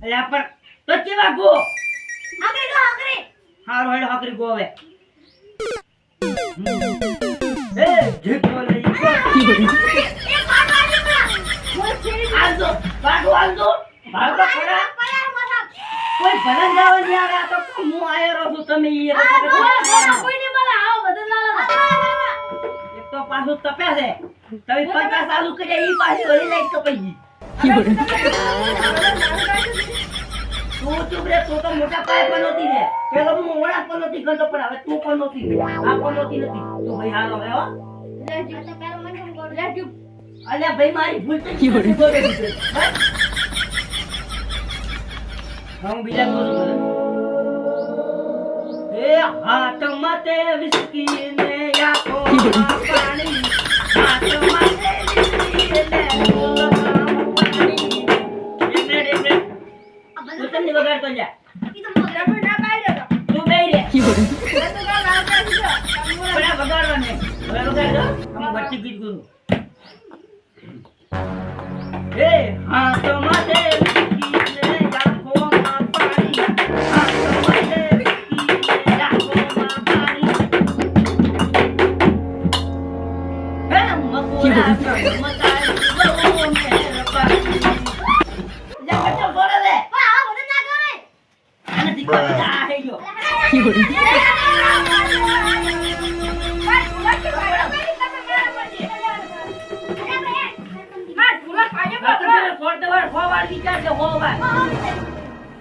અલ્યા પણ તો કેવા ગો આગળ ગો આગળ હારો હેડો હાકરી ગો હવે એ જીતો લઈ ગો એ પાડવાની પડા આજો પાડો આજો ભાગો પડા કોઈ ભલન જાવ ની આવે તો હું આયો રહું છું તમે ઈ કોઈ ની મને આવો બદલા એક તો પાછું તપે છે તમે 50 ચાલુ કર્યા ઈ પાછી ઓલી લાઈટ કપાઈ તું ચૂપ રે તું તો મોટા પાય પણ નહોતી રે પેલો હું ઓળખ પણ નહોતી ગણતો પણ હવે તું પણ નહોતી આ પણ નહોતી નથી તું ભાઈ હાલો હે હો લેજો તો પેલો મને ફોન કરો લેજો અલ્યા ભાઈ મારી ભૂલ થઈ ગઈ બોલે દીધે હું બીજા બોલું એ હાથ મતે વિસ્કી ને યાકો પાણી હાથ મતે વિસ્કી ને પાણી એમને તું તમને વગાડતો જા ઈ તો મોઢા પર ના પાડ્યો તો તું બેહી રે મેં તો કાલ આવતા દીધો બડા વગાડવા ને હવે વગાડ દો હું વચ્ચે ગીત ગાઉં એ હાથ મતે વિસ્કી ને યાકો પાણી હાથ મતે વિસ્કી ને યાકો પાણી હે મકોડા મતાઈ બહુ મેર પાણી જા કચો બોલે દે આ બધું ના કરે અને દીકરો આ હે જો છોડ દે વાર ફોવાર વિચાર કે હોવા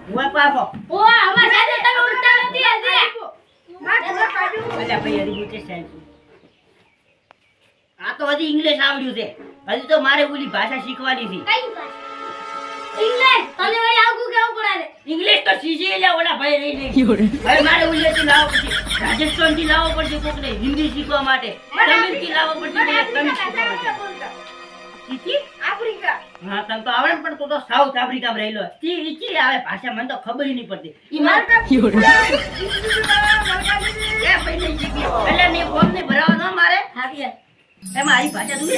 હું પાછો ઓ અમાર સાથે તમે ઉલટા નથી આજે માર પૂરા કાઢ્યું અલ્યા ભાઈ હરી ગુચે સાહેબ આ તો હજી ઇંગ્લિશ આવડ્યું છે હજી તો મારે ઓલી ભાષા શીખવાની છે કઈ ભાષા ઇંગ્લિશ તને વળી આવું કેવું પડે ઇંગ્લિશ તો શીખી લે ઓલા ભાઈ રહી નહીં હવે મારે ઓલીથી લાવવો પડશે રાજસ્થાન થી લાવવો પડશે કોકને હિન્દી શીખવા માટે તમિલ થી લાવવો પડશે તમિલ શીખવા માટે ઈચી આફ્રિકા હા તને તો આવડે પણ તું તો સાઉથ આફ્રિકામાં રહેલો તી ઈચી આવે ભાષા મને તો ખબર ય નહીં પડતી ઈ માર એ ભાઈ નહીં શીખી એટલે ને ફોર્મ ને ભરાવા ન મારે હાવી એ મારી ભાષા તું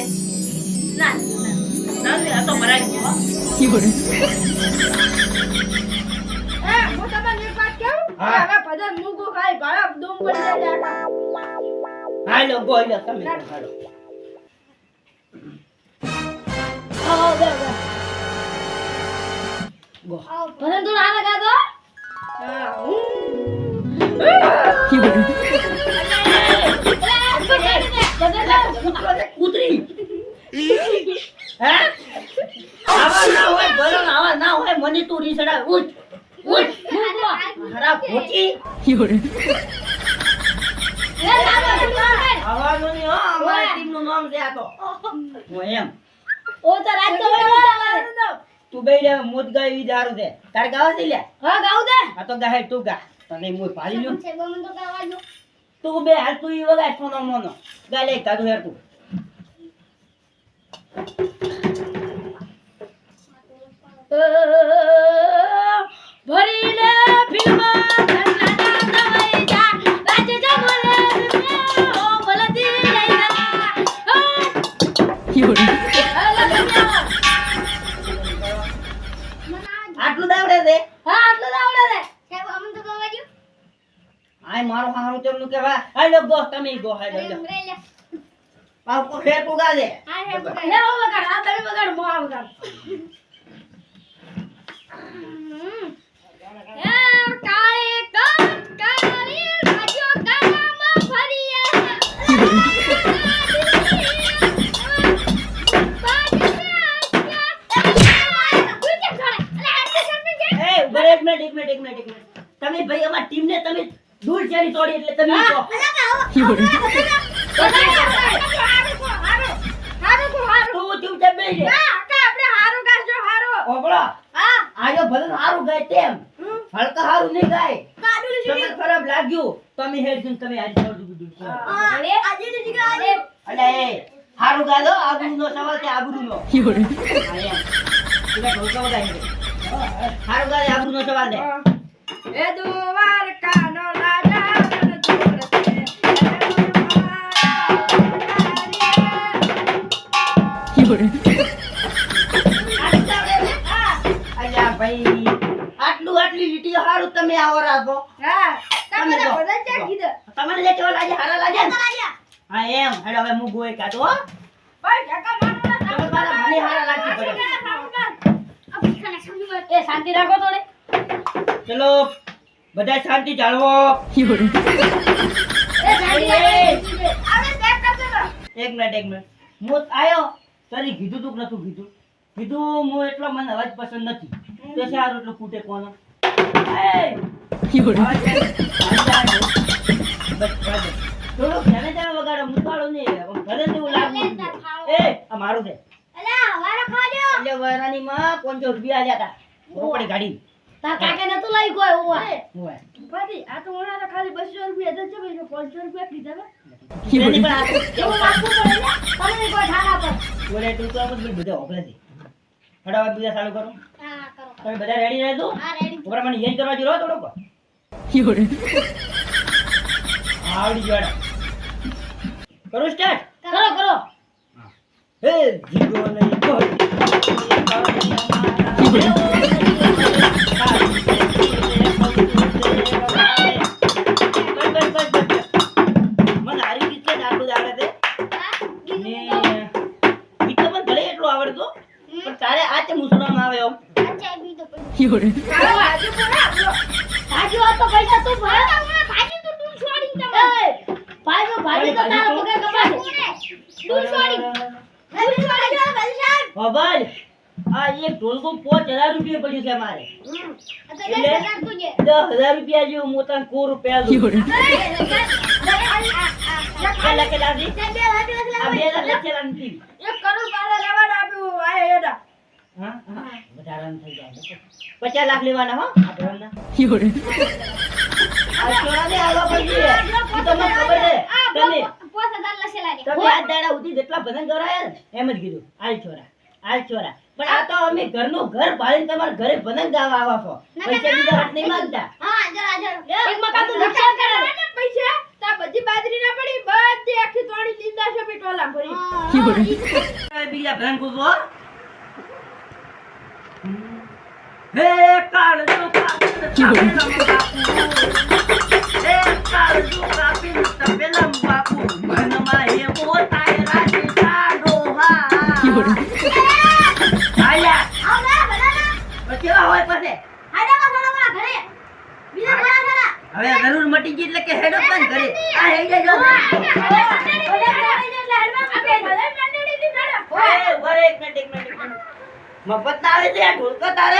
ના ના ને આ તો ભરાઈ ગયો મોટા બા એક વાત કહું હા. હવે ભજન મૂકો ખાઈ ભાડા દોમ પડી જાય હાલો બોલ તમે હાલો આવો બે ગો ભજન તો ના લગા દો કૂતરી હે આવા ના હોય ભરણ આવા ના હોય મને તું રીસડા ઉઠ ઉઠ હરા ભોટી આવાનું નહીં હો અમારી ટીમનું નામ છે આ તો હું એમ ઓ તો રાત તો તમારે તું બે રે મોજ ગાય ઈ દારૂ છે તાર ગાવા છે લ્યા હા ગાઉ દે આ તો ગાય તું ગા તને મોય પાડી લ્યો છે ગમન તો ગાવાનો તું બે હાલ તું ઈ વગાડ સોનો મોનો ગાલે કાઢું યાર તું ભરી લે ફિલ્મ ધન્ના દવાઈ જા રાજે જમલે ઓ ભલતી લઈ આટલું દાવડે છે હા આટલું જ આવડે છે સાહેબ અમન તો ગવા દો આય મારો હારું તેમનું કેવા હાલો ગો તમે ગો હાલો લે પાવ કો ફેર તું ગાજે હા હે લે ઓ વગાડ આ તમે વગાડ મો આ વગાડ એ કાળે કાળી રાજો ગામમાં ફરીએ એ ઉભા રહે, એક મિનિટ તમે ભાઈ અમાર ટીમ ને તમે દૂર ચાલી તોડી એટલે તમે કહો તું ચૂપચાપ બેસી રે ઓબળો આજો ભલે હારું ગાય તેમ હલકા હારું નહીં ગાય તમને ખરાબ લાગ્યું તમે હેડ જન તમે આજ છોડ દીધું અલે એ હારું ગાલો આબરૂનો સવાલ છે આબરૂનો હારું ગાલે આબરૂનો સવાલ છે એ દ્વારકાનો રાજા મન જોરતે અલ્યા ભાઈ ઈ હારું તમે આવો રાખો. હા તમે તમે જો. બધા ચા કીધું તમને લે કેવા લાગે હારા લાગે ને? હા એમ હેડો હવે હું ગોય કાઢો હો. ભાઈ ઢાકા મારો તમે મારા મને હારા લાગી પડે. એ શાંતિ રાખો થોડી ચલો બધા શાંતિ જાળવો. એ શાંતિ રાખો આપણે ચેક કરજો તો એક મિનિટ હું આયો તારી કીધું તું કે નતું કીધું કીધું હું એટલો મને અવાજ પસંદ નથી તો સારું એટલું ફૂટે કોનો થોડું ધ્યાને ધ્યાને વગાડો મુકાળો નહીં ભલે તેવું લાગવું એ આ મારું છે અલા વારો ખાજો એટલે વરાની માં 500 રૂપિયા આલ્યા તા રોકડી ગાડી તાર કાકે નતું લઈ કોઈ ઓવા હોય ભાઈ આ તો ઓના તો ખાલી 200 રૂપિયા દે છે ભાઈ 500 રૂપિયા કીધા ને એની પણ આ એવું લાગવું પડે ને તમે કોઈ ઠાણા પર ઓરે તું તો બધું બધા ઓગળે છે ફટાફટ બીજા ચાલુ કરો હા કરો તમે બધા રેડી રહેજો હા રેડી ઓરા મને યે કરવા જીરો થોડો આવડી જોડા કરો સ્ટાર્ટ કરો કરો હે જીગો નહીં કોઈ મને હારી રીતે આટલું આવડે છે ને ગીત પણ ભલે એટલું આવડતું પણ તારે આ તે મુસળામાં આવે એમ અચ્છા બી તો આજુ પૂરા આજુ આ તો પૈસા તું ભરે ભાજી તો તું છોડી તમે ભાજી તો તારા પગે કપાશે તું છોડી બાબા આ એક ઢોલકો 5000 રૂપિયા પડ્યું છે મારે એટલે 10000 રૂપિયા જેવું મોટા કો રૂપિયા દઉં આ લખે દાદી આ 2000 લખેલા નથી હા હા વધારાનું થઈ જાય 50 લાખ લેવાના હો આ ભરવાના આ ચોરાને આવવા પડશે ઈ તો મને ખબર છે તમે આજ દાડા સુધી જેટલા ભજન કરાયા ને એમ જ કીધું આલ ચોરા પણ આ તો અમે ઘરનું ઘર ભાળીને તમારા ઘરે ભજન ગાવા આવા છો પૈસા બીજા હાથ નહીં માંગતા બધી બાજરી ના પડી બધી આખી તોડી લીધા છે પેટોલા ભરી બીજા ભજન કૂદવો હે કાળજો કાપીને હે કાળજો કાપીને તપેલમ બાપુ મનમાં હે પોતાય રાજી સાડોહા આયા પછી હોય પછી હવે જરૂર મટી ગઈ એટલે કે હેડો પણ ઘરે આ હે જાય ઓય એક મિનિટ મફત ના આવે છે આ ઢોલકા તારે